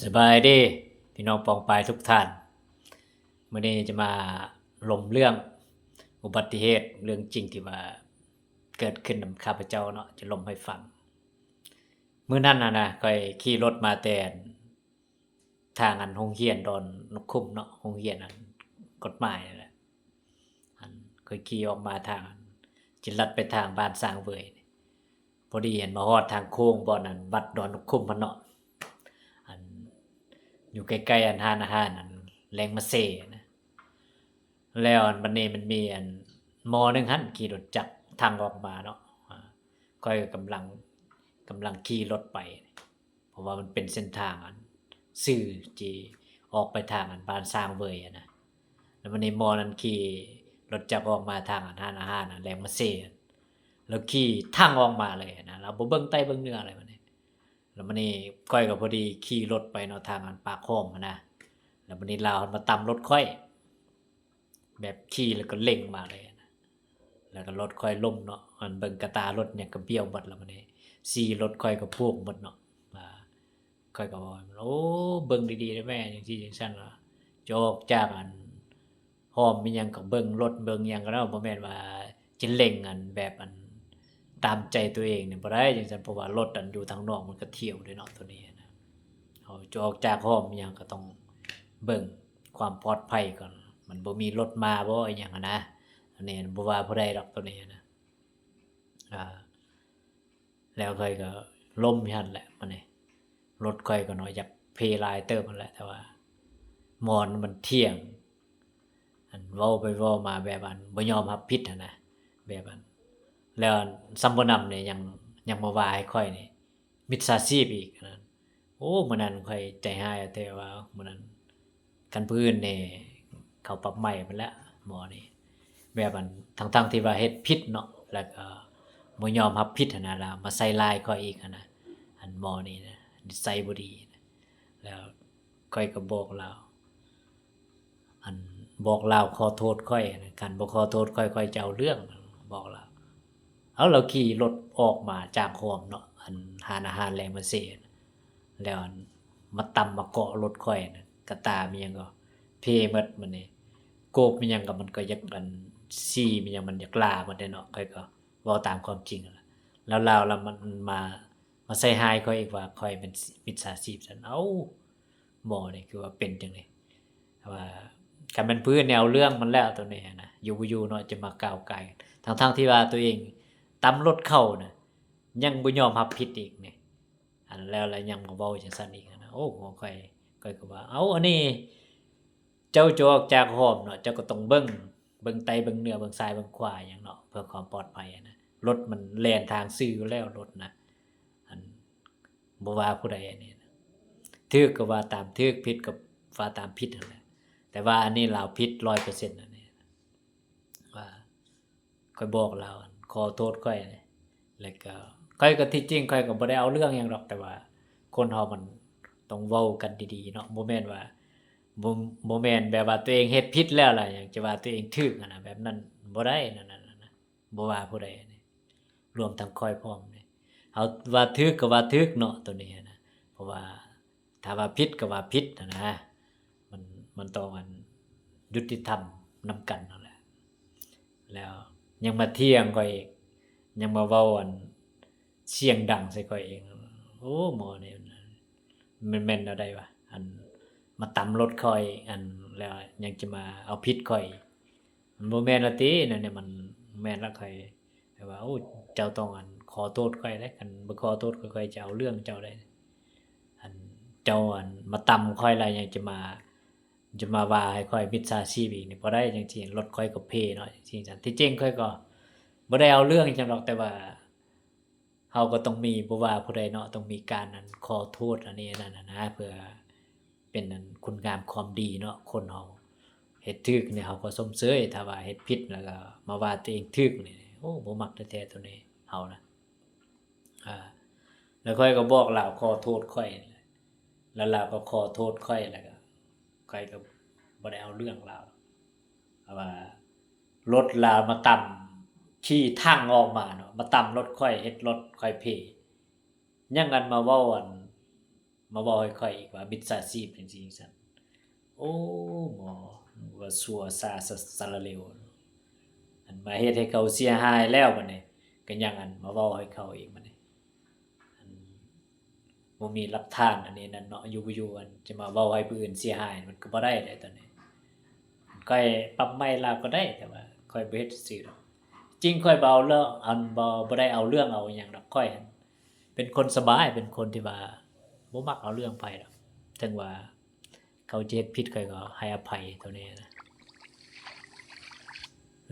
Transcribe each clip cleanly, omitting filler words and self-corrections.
สบายดีพี่น้องปองปายทุกท่านวันนี้จะมาลมเรื่องอุบัติเหตุเรื่องจริงที่ว่าเกิดขึ้นกับข้าพเจ้าเนาะจะลมให้ฟังมื้อนั้นนะค่อยขี่รถมาแต่ทางอันโรงเรียนดอนนกคุ้มเนาะโรงเรียนอันกฎหมายนั่นแหละอันค่อยขี่ออกมาทางจิลัดไปทางบ้านสร้างเวยพอดีเห็นมาฮอดทางโค้งบ่อนนั้นวัดดอนนกคุ้มมันเนาะอันอยู่ใกล้ๆอันร้านอาหารอันแรงมาเซ่นะ แล้วอันบัดนี้มันมีอันหม้อหนึ่งหั้นขี่รถจักรทางออกมาเนาะข้อยก็กำลังขี่รถไปเพราะว่ามันเป็นเส้นทางอันซื่อที่ออกไปทางอันบ้านสร้างเวยอะนะแล้วบัดนี้หม้อนั้นขี่รถจักรออกมาทางอันร้านอาหารอันแหลมมะเซ่แล้วขี่ทางออกมาเลยนะเราบ่เบิ่งใต้เบิ่งเหนืออะไรบัดนี้แล้วบัดนี้ข้อยก็พอดีขี่รถไปเนาะทางอันปากคลองอะนะแล้วบัดนี้เลาหันมาตำรถข้อย แบบขี่แล้วก็เร่งมาเลยนะแล้วก็รถค่อยล้มเนาะอันเบิ่งกระตารถเนี่ยก็เบี้ยวหมดแล้วบัดนี้สี่รถค่อยก็พ่วงหมดเนาะค่อยก็ว่าโอ้เบิ่งดีๆเด้อแม่จังซี่จังซั่นว่าจะออกจากอันพร้อมอิหยังก็เบิ่งรถเบิ่งหยังก็แล้วบ่แม่นว่าจะเร่งอันแบบอันตามใจตัวเองนี่บ่ได้จังซั่นเพราะว่ารถอันอยู่ทางนอกมันก็เที่ยวด้วยเนาะตัวนี้นะเฮาจะออกจากพร้อมอิหยังก็ต้องเบิ่งความปลอดภัยก่อน มันบ่มีรถมาบ่อิหยังอะนะอันนี้บ่ว่าผู้ใดดอกตัวนี้นะอ่าแล้วข้อยก็ล้มอยู่หั่นแหละบัดนี้รถข้อยก็น้อยอยากเพหลายเติบนั่นแหละแต่ว่าหมอนมันเที่ยงอันเว้าไปเว้ามาแบบอันบ่ยอมรับผิดหั้นนะแบบอันแล้วอันซัมบ่นำนี่ยังมาว่าให้ข้อยนี่มิจฉาชีพอีกอันนั้นโอ้มื้อนั้นข้อยใจหายแต่ว่ามื้อนั้นคันผู้อื่นนี่เขาปรับใหม่ไปแล้วหมอนี่แบบอันทั้งๆที่ว่าเฮ็ดผิดเนาะแล้วก็บ่ยอมรับผิดหั้นนะแล้วมาใส่ร้ายข้อยอีกหั้นนะอันหมอนี่นะนิสัยบ่ดีแล้วข้อยก็บอกเลาอันบอกเลาขอโทษข้อยนะคันบ่ขอโทษข้อยจะเอาเรื่องบอกเลาเอาเราขี่รถออกมาจากโฮมเนาะอันร้านอาหารแลมาเซ่แล้วอันมาตำมาเกาะรถข้อยน่ะกะตามีหยังก็เพหมดบัดนี้ โกบมีหยังก็มันก็อยากอันซี้มีหยังมันอยากล่าหมดอะเนาะข้อยก็เว้าตามความจริงนั่นล่ะแล้วลาวแล้วมันมาใส่ร้ายข้อยอีกว่าข้อยเป็นมิจฉาชีพซั่นอ้าวหม้อนี่คือว่าเป็นจังได๋ว่าคันแม่นผู้อื่นนี่เอาเรื่องมันแล้วตัวนี้อะนะอยู่บ่อยู่เนาะจะมาก้าวก่ายทั้งๆที่ว่าตัวเองตำรถเข้าน่ะยังบ่ยอมรับผิดอีกนี่อันแล้วยังมาเว้าจังซั่นอีกอะนะโอ้ของข้อยก็ว่าอ้าวอันนี้ เจ้าจะออกจากหอมเนาะเจ้าก็ต้องเบิ่งไตเบิ่งเหนือเบิ่งซ้ายเบิ่งขวาหยังเนาะเพื่อความปลอดภัยอะนะรถมันแล่นทางซื่ออยู่แล้วรถนะอันบ่ว่าผู้ใดอันนี้นะถูกก็ว่าตามถูกผิดก็ว่าตามผิดนั่นแหละแต่ว่าอันนี้เลาผิด100%อันนี้ว่าข้อยบอกเลาขอโทษข้อยแล้วก็ข้อยก็ที่จริงข้อยก็บ่ได้เอาเรื่องหยังดอกแต่ว่าคนเรามันต้องเว้ากันดีๆเนาะบ่แม่นว่า บ่แม่นแบบว่าตัวเองเฮ็ดผิดแล้วล่ะหยังจะว่าตัวเองถูกอะนะแบบนั้นบ่ได้นั่นนะบ่ว่าผู้ใดนี่รวมทั้งข้อยพร้อมนี่เอาว่าถูกก็ว่าถูกเนาะตัวนี้นะเพราะว่าถ้าว่าผิดก็ว่าผิดอะนะมันมันต้องอันยุติธรรมนำกันนั่นแหละแล้วยังมาเถียงข้อยอีกยังมาเว้าอันเสียงดังใส่ข้อยอีกโอ้หมอนี่มันแม่นแนวใดวะอัน มาตำรถข้อยอันแล้วยังจะมาเอาผิดข้อยมันบ่แม่นละตินั่นเนี่ยมันแม่นละข้อยแต่ว่าโอ้เจ้าต้องอันขอโทษข้อยเด้คันบ่ขอโทษข้อยจะเอาเรื่องเจ้าได้อันเจ้าอันมาตำข้อยแล้วยังจะมาว่าให้ข้อยมิจฉาชีพอีกนี่บ่ได้จังซี่รถข้อยก็เพเนาะจังซี่ซั่นที่จริงข้อยก็บ่ได้เอาเรื่องหยังดอกแต่ว่าเราก็ต้องมีบ่ว่าผู้ใดเนาะต้องมีการอันขอโทษอันนี้อันนั้นอะนะเพื่อ เป็นอันคุณงามความดีเนาะคนเราเฮ็ดถูกนี่เราก็ชมเชยถ้าว่าเฮ็ดผิดแล้วก็มาว่าตัวเองถูกนี่โอ้บ่มักแท้ๆตัวนี้เรานะอาแล้วข้อยก็บอกเลาขอโทษข้อยแล้วเลาก็ขอโทษข้อยแล้วก็ข้อยก็บ่ได้เอาเรื่องเลาเพราะว่ารถเลามาต่ำขี่ทางออกมาเนาะมาต่ำรถข้อยเฮ็ดรถข้อยเผยังอันมาเว้าอัน มาเว้าให้ข้อยอีกว่ามิจฉาชีพจังซี่จังซั้นโอ้หมอว่าซั่วซ่าสะละเลวอันมาเฮ็ดให้เขาเสียหายแล้วบัดนี้ก็ยังอันมาเว้าให้เขาอีกบัดนี้อันบ่มีหลักฐานอันนี้นั่นเนาะอยู่บ่อยู่อันจะมาเว้าให้ผู้อื่นเสียหายมันก็บ่ได้เลยตอนนี้ข้อยปรับใหม่ลาวก็ได้แต่ว่าข้อยบ่เฮ็ดซื่อๆดอกจริงข้อยบ่เอาเรื่องอันบ่ได้เอาเรื่องเอาหยังดอกข้อยอั่นเป็นคนสบายเป็นคนที่ว่าบ่มักเอาเรื่องไผดอกถึงว่าเขาจะเฮ็ดผิดข้อยก็ให้อภัยเท่านี้นะ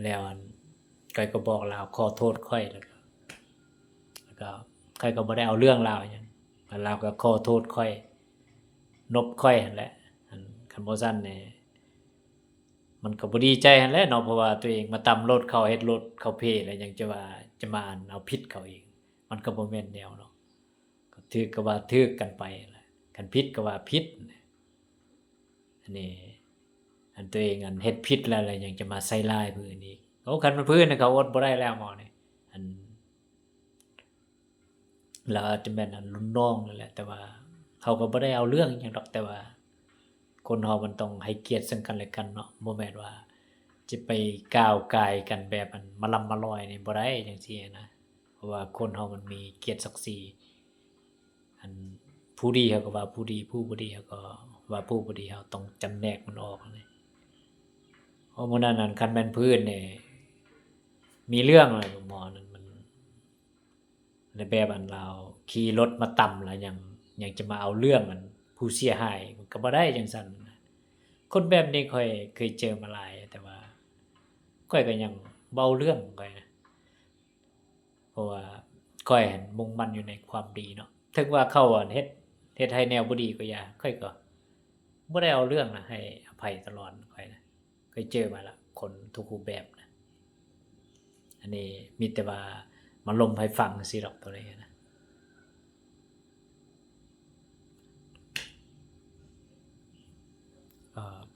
แล้วอันข้อยก็บอกลาวขอโทษข้อยแล้วก็ข้อยก็บ่ได้เอาเรื่องลาวหยังแล้วลาวก็ขอโทษข้อยนบข้อยนั่นแหละอันคันบ่ซั้นนี่มันก็บ่ดีใจหั้นแหละเนาะเพราะว่าตัวเองมาตำรถเขาเฮ็ดรถเขาเพ่แล้วยังจะว่าจะมาอันเอาผิดเขาอีกมันก็บ่แม่นแนวเนาะก็ถูกก็ว่าถูกกันไปนั่นแหละคันผิดก็ว่าผิดอันนี้อันตัวเองอันเฮ็ดผิดแล้วยังจะมาใส่ร้ายผู้อื่นอีกโอ้คันมันผู้อื่นน่ะเขาอดบ่ได้แล้วหมอนี่อันแล้วอาจจะแม่นอันรุ่นน้องนั่นแหละแต่ว่าเขาก็บ่ได้เอาเรื่องอิหยังดอกแต่ว่าคนเรามันต้องให้เกียรติซึ่งกันและกันเนาะบ่แม่นว่าจะไปก้าวก่ายกันแบบอันมะลำมะลอยนี่บ่ได้จังซี่นะเพราะว่าคนเรามันมีเกียรติศักดิ์ศรีอันผู้ดีเขาก็ว่าผู้ดีผู้บ่ดีเขาก็ว่าผู้บ่ดีเราต้องจำแนกมันออกนี่เพราะมื้อนั้นนั่นคันแม่นผู้อื่นนี่มีเรื่องอะไรหมอนั่นมันในแบบอันเราขี่รถมาต่ำแล้วยังจะมาเอาเรื่องอันผู้เสียหายมันก็บ่ได้จังซั่นคนแบบนี้ข้อยเคยเจอมาหลายแต่ว่าข้อยก็ยังเว้าเรื่องของข้อยนะเพราะว่าข้อยหั้นมุ่งมั่นอยู่ในความดีเนาะถึงว่าเขาอะเฮ็ดให้แนวบ่ดีก็อย่าข้อยก็บ่ได้เอาเรื่องนะให้อภัยตลอดข้อยนะเคยเจอมาแล้วคนทุกรูปแบบนะอันนี้มีแต่ว่ามาลมให้ฟังซื่อดอกตัวนี้นะ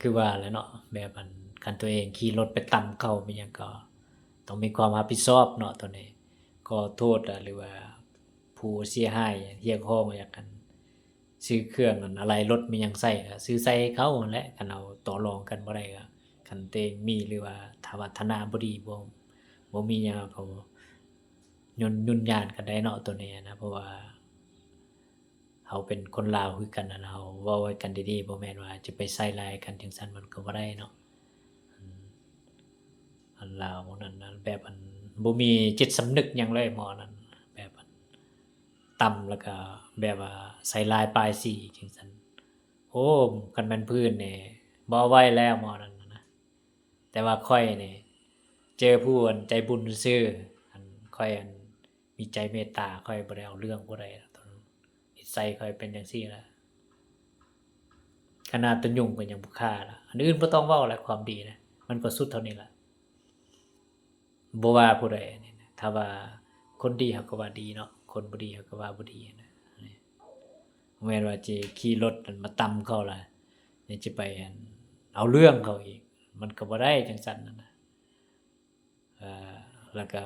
คือว่าแหละเนาะแบบอันคันตัวเองขี่รถไปต่ำเขาอิหยังก็ต้องมีความรับผิดชอบเนาะตัวนี้ขอโทษหรือว่าผู้เสียหายเรียกร้องอยากกันซื้อเครื่องอันอะไรรถมีหยังใส่ก็ซื้อใส่ให้เขานั่นแหละคันเอาต่อรองกันบ่ได้ก็คันตัวเองมีหรือว่าถ้าว่าฐานะบ่ดีบ่มีหยังก็ยุ่นย่านกันได้เนาะตัวนี้นะเพราะว่าเราเป็นคนลาวคือกันน่ะเราเว้ากันดีๆบ่แม่นว่าจะไปใส่ร้ายกันจังซั้นมันก็บ่ได้เนาะอืมอันลาวนั่นน่ะแบบอันบ่มีจิตสำนึกหยังเลยหมอนั่นแบบอันต่ำแล้วก็แบบว่าใส่ร้ายป้ายสีจังซั้นโอ้คันแม่นพื้นนี่บ่เอาไว้แล้วหมอนั่นน่ะนะแต่ว่าข้อยนี่เจอผู้อันใจบุญซื่อๆอันข้อยอันมีใจเมตตาข้อยบ่ได้เอาเรื่องผู้ใดนิสัยข้อยเป็นจังซี่ล่ะ ขนาดตัวยุ่งก็ยังบ่ฆ่าล่ะอันอื่นบ่ต้องเว้าแล้วความดีนะมันก็สุดเท่านี้ล่ะบ่ว่าผู้ใดอันนี้นะถ้าว่าคนดีเขาก็ว่าดีเนาะคนบ่ดีเขาก็ว่าบ่ดีนะบ่แม่นว่าจิขี่รถนั่นมาตำเขาล่ะยังสิไปอันเอาเรื่องเขาอีกมันก็บ่ได้จังซั้นนั่นน่ะเอ่อแล้วก็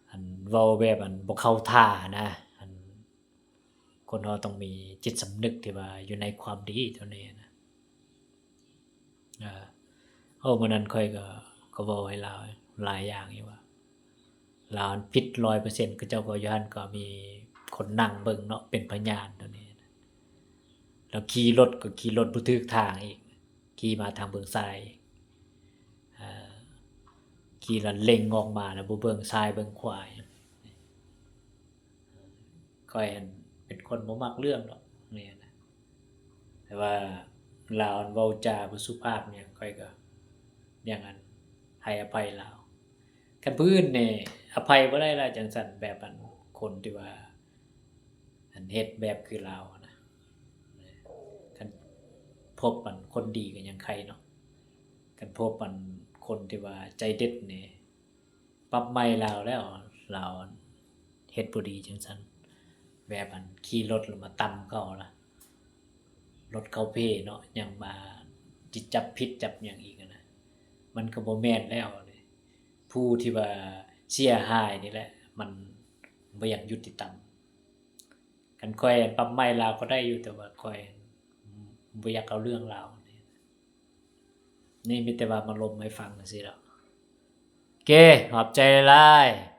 อันเว้าแบบอันบ่เข้าท่านะอันคนเราต้องมีจิตสำนึกที่ว่าอยู่ในความดีเท่านี้นะเออ โอ้มื้อนั้นข้อยก็เว้าให้เลาหลายอย่างอยู่ว่าลาวผิด100%เขาเจ้าก็อยู่หั้นก็มีคนนั่งเบิ่งเนาะเป็นพยานเท่านี้แล้วขี่รถก็ขี่รถบ่ถูกทางอีกขี่มาทางเบิ่งซ้ายเอ่อขี่แล้วเล็งออกมาแล้วบ่เบิ่งซ้ายเบิ่งขวาข้อยหั้นเป็นคนบ่มักเรื่องดอกเนี่ยนะแต่ว่าลาวเว้าจาบ่สุภาพหยังข้อยก็อย่างนั้นให้อภัยลาวคันผู้อื่นนี่อภัยบ่ได้แล้วจังซั่นแบบอันคนที่ว่าอันเฮ็ดแบบคือลาวอะนะคันพบอันคนดีก็ยังไคเนาะคันพบอันคนที่ว่าใจเด็ดนี่ปรับใหม่ลาวแล้วลาวเฮ็ดบ่ดีจังซั้นแบบอันขี่รถแล้วมาตำเขาล่ะรถเขาเพ่เนาะยังมาจิจับผิดจับหยังอีกอะนะมันก็บ่แม่นแล้วนี่ผู้ที่ว่าเสียหายนี่แหละมันบ่อยากยุติธรรมคั อันค่อยปรับใหม่ลาวก็ได้อยู่แต่ว่าค่อยบ่อยากเอาเรื่องราวนี่มีแต่ว่ามาลมให้ฟังจังซี่ดอกโอเคขอบใจหลายๆ